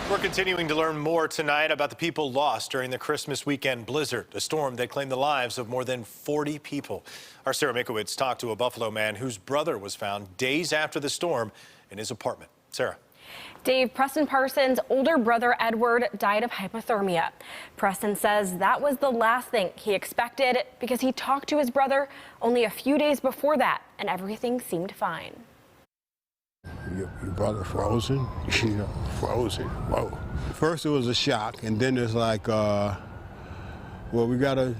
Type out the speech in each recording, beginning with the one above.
We're continuing to learn more tonight about the people lost during the Christmas weekend blizzard, a storm that claimed the lives of more than 40 people. Our Sarah Mikowitz talked to a Buffalo man whose brother was found days after the storm in his apartment. Sarah. Dave, Preston Parsons' older brother Edward died of hypothermia. Preston says that was the last thing he expected because he talked to his brother only a few days before that and everything seemed fine. Your brother frozen, frozen. Whoa. First it was a shock, and then it's like, well, we gotta,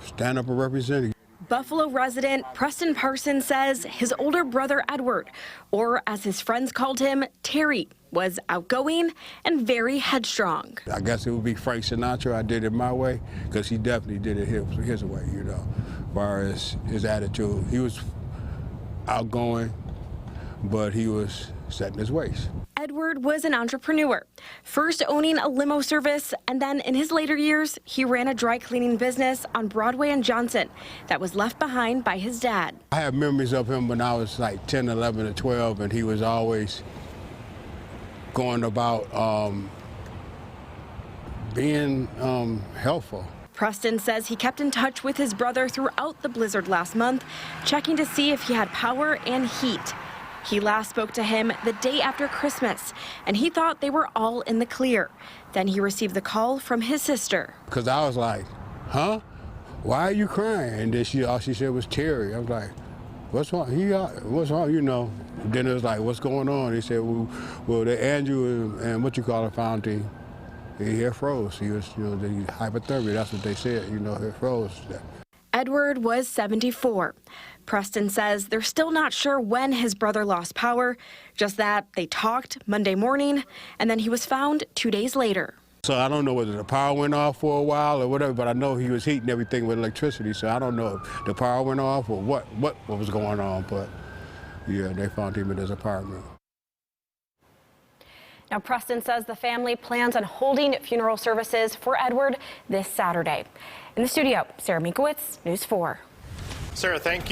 stand up and represent it. Buffalo resident Preston Parsons says his older brother Edward, or as his friends called him, Terry, was outgoing and very headstrong. I guess it would be Frank Sinatra. I did it my way, because he definitely did it his way, as far as his attitude. He was outgoing, but he was set in his ways. Edward was an entrepreneur, first owning a limo service, and then in his later years, he ran a dry cleaning business on Broadway and Johnson that was left behind by his dad. I have memories of him when I was like 10, 11, or 12, and he was always going about being helpful. Preston says he kept in touch with his brother throughout the blizzard last month, checking to see if he had power and heat. He last spoke to him the day after Christmas, and he thought they were all in the clear. Then he received the call from his sister. Because I was like, huh? Why are you crying? And then all she said was Terry. I was like, what's wrong? What's wrong? Then it was like, what's going on? He said, well, the Andrew and what you call it, fountain, he had froze. He was, the hypothermia, that's what they said, he froze. Edward was 74. Preston says they're still not sure when his brother lost power, just that they talked Monday morning, and then he was found 2 days later. So I don't know whether the power went off for a while or whatever, but I know he was heating everything with electricity, so I don't know if the power went off or what was going on, but yeah, they found him in his apartment. Now, Preston says the family plans on holding funeral services for Edward this Saturday. In the studio, Sarah Mikowitz, News 4. Sarah, thank you.